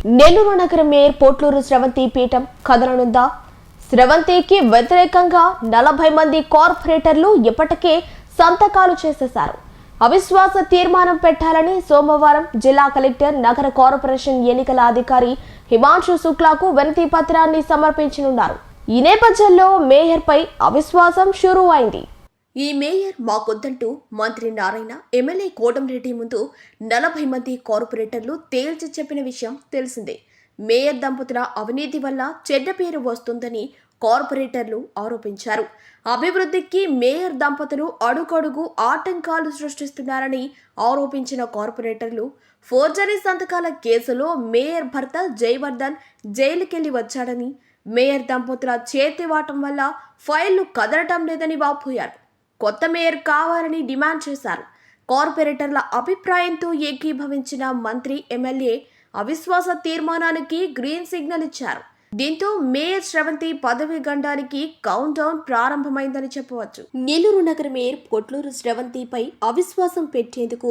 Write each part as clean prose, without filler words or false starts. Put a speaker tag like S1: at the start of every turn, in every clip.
S1: నెల్లూరు నగర మేయర్ పోట్లూరు శ్రవంతి పీఠం కదలనుందా? శ్రవంతికి వ్యతిరేకంగా 40 మంది కార్పొరేటర్లు ఇప్పటికే సంతకాలు చేసేశారు. అవిశ్వాస తీర్మానం పెట్టాలని సోమవారం జిల్లా కలెక్టర్ నగర కార్పొరేషన్ ఎన్నికల అధికారి హిమాంశు శుక్లాకు వినతి పత్రాన్ని సమర్పించనున్నారు. ఈ నేపథ్యంలో మేయర్పై అవిశ్వాసం షురూ అయింది. ఈ మేయర్ మాకొద్దంటూ మంత్రి నారాయణ, ఎమ్మెల్యే కోటంరెడ్డి ముందు 40 మంది కార్పొరేటర్లు తేల్చి చెప్పిన విషయం తెలిసిందే. మేయర్ దంపతుల అవినీతి వల్ల చెడ్డ పేరు వస్తుందని కార్పొరేటర్లు ఆరోపించారు. అభివృద్ధికి మేయర్ దంపతులు అడుగడుగు ఆటంకాలు సృష్టిస్తున్నారని ఆరోపించిన కార్పొరేటర్లు ఫోర్జరీ సంతకాల కేసులో మేయర్ భర్త జయవర్ధన్ జైలుకెళ్లి వచ్చాడని, మేయర్ దంపతుల చేతివాటం వల్ల ఫైళ్లు కదలటం లేదని వాపోయారు. కొత్త మేయర్ కావాలని డిమాండ్ చేశారు. కార్పొరేటర్ల అభిప్రాయంతో ఏకీభవించిన మంత్రి, ఎమ్మెల్యే అవిశ్వాస తీర్మానానికి గ్రీన్ సిగ్నల్ ఇచ్చారు. దీంతో మేయర్ శ్రవంతి పదవి గండానికి కౌంట్ డౌన్ ప్రారంభమైందని చెప్పవచ్చు. నెల్లూరు నగర మేయర్ పోట్లూరు శ్రవంతిపై అవిశ్వాసం పెట్టేందుకు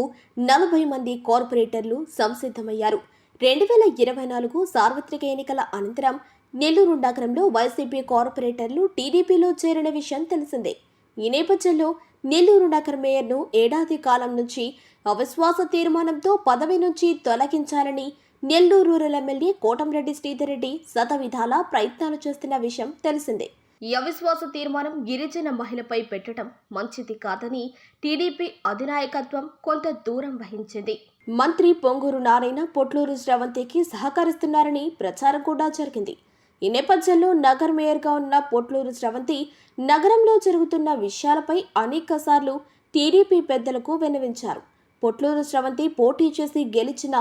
S1: 40 మంది కార్పొరేటర్లు సంసిద్ధమయ్యారు. 2024 సార్వత్రిక ఎన్నికల అనంతరం నెల్లూరు నగరంలో వైసీపీ కార్పొరేటర్లు టీడీపీలో చేరిన విషయం తెలిసిందే. ఈ నేపథ్యంలో నెల్లూరు నగర మేయర్ను ఏడాది కాలం నుంచి అవిశ్వాస తీర్మానంతో పదవి నుంచి తొలగించాలని నెల్లూరు రూరల్ ఎమ్మెల్యే కోటంరెడ్డి శ్రీధర్ రెడ్డి శతవిధాలా ప్రయత్నాలు చేస్తున్న విషయం తెలిసిందే. ఈ అవిశ్వాస తీర్మానం గిరిజన మహిళపై పెట్టడం మంచిది కాదని టీడీపీ అధినాయకత్వం కొంత దూరం వహించింది. మంత్రి పొంగూరు నారాయణ పోట్లూరు శ్రవంతికి సహకరిస్తున్నారని ప్రచారం కూడా జరిగింది. ఈ నేపథ్యంలో నగర మేయర్గా ఉన్న పోట్లూరు శ్రవంతి నగరంలో జరుగుతున్న విషయాలపై అనేకసార్లు టీడీపీ పెద్దలకు విన్నవించారు. పోట్లూరు శ్రవంతి పోటీ చేసి గెలిచిన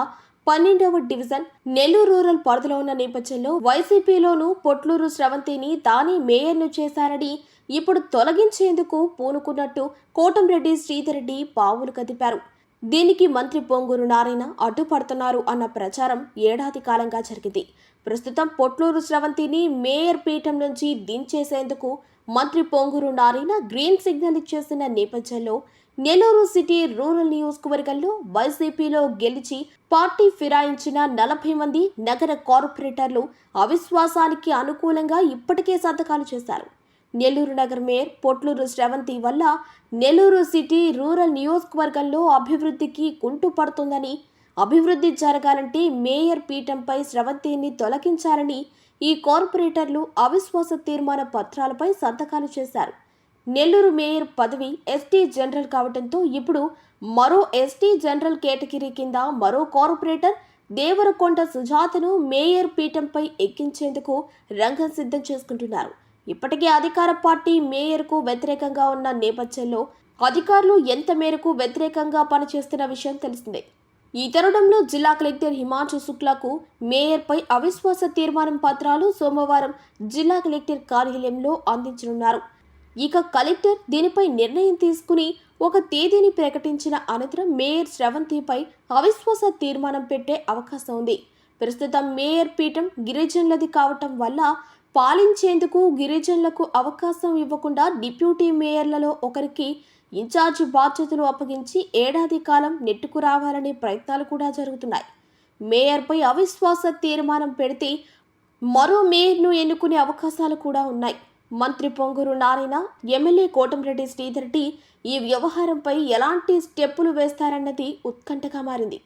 S1: 12వ డివిజన్ నెల్లూరు రూరల్ పరిధిలో ఉన్న నేపథ్యంలో వైసీపీలోనూ పోట్లూరు శ్రవంతిని తానే మేయర్ను చేశారని, ఇప్పుడు తొలగించేందుకు పూనుకున్నట్టు కోటంరెడ్డి శ్రీధర్ రెడ్డి పావులు కదిపారు. దీనికి మంత్రి పొంగూరు నారాయణ అడ్డుపడుతున్నారు అన్న ప్రచారం ఏడాది కాలంగా జరిగింది. ప్రస్తుతం పోట్లూరు శ్రవంతిని మేయర్ పీఠం నుంచి దించేసేందుకు మంత్రి పొంగూరు నారాయణ గ్రీన్ సిగ్నల్ ఇచ్చేసిన నేపథ్యంలో నెల్లూరు సిటీ రూరల్ నియోజకవర్గంలో వైసీపీలో గెలిచి పార్టీ ఫిరాయించిన 40 మంది నగర కార్పొరేటర్లు అవిశ్వాసానికి అనుకూలంగా ఇప్పటికే సంతకాలు చేశారు. నెల్లూరు నగర మేయర్ పోట్లూరు శ్రవంతి వల్ల నెల్లూరు సిటీ రూరల్ నియోజకవర్గంలో అభివృద్ధికి కుంటు పడుతుందని, అభివృద్ధి జరగాలంటే మేయర్ పీఠంపై శ్రవంతిని తొలగించాలని ఈ కార్పొరేటర్లు అవిశ్వాస తీర్మాన పత్రాలపై సంతకాలు చేశారు. నెల్లూరు మేయర్ పదవి ఎస్టీ జనరల్ కావడంతో ఇప్పుడు మరో ఎస్టీ జనరల్ కేటగిరీ కింద మరో కార్పొరేటర్ దేవరకొండ సుజాతను మేయర్ పీఠంపై ఎక్కించేందుకు రంగం సిద్ధం చేసుకుంటున్నారు. ఇప్పటికే అధికార పార్టీ మేయర్కు వ్యతిరేకంగా ఉన్న నేపథ్యంలో అధికారులు ఎంత మేరకు వ్యతిరేకంగా పనిచేస్తున్న విషయం తెలిసిందే. ఈ తరుణంలో జిల్లా కలెక్టర్ హిమాంశు శుక్లాకు మేయర్పై అవిశ్వాస తీర్మానం పత్రాలు సోమవారం జిల్లా కలెక్టర్ కార్యాలయంలో అందించనున్నారు. ఇక కలెక్టర్ దీనిపై నిర్ణయం తీసుకుని ఒక తేదీని ప్రకటించిన అనంతరం మేయర్ శ్రవంతిపై అవిశ్వాస తీర్మానం పెట్టే అవకాశం ఉంది. ప్రస్తుతం మేయర్ పీఠం గిరిజనులది కావటం వల్ల పాలించేందుకు గిరిజనులకు అవకాశం ఇవ్వకుండా డిప్యూటీ మేయర్లలో ఒకరికి ఇన్ఛార్జి బాధ్యతలు అప్పగించి ఏడాది కాలం నెట్టుకు రావాలనే ప్రయత్నాలు కూడా జరుగుతున్నాయి. మేయర్పై అవిశ్వాస తీర్మానం పెడితే మరో మేయర్ను ఎన్నుకునే అవకాశాలు కూడా ఉన్నాయి. మంత్రి పొంగూరు నారాయణ, ఎమ్మెల్యే కోటంరెడ్డి శ్రీధర్ రెడ్డి ఈ వ్యవహారంపై ఎలాంటి స్టెప్పులు వేస్తారన్నది ఉత్కంఠగా మారింది.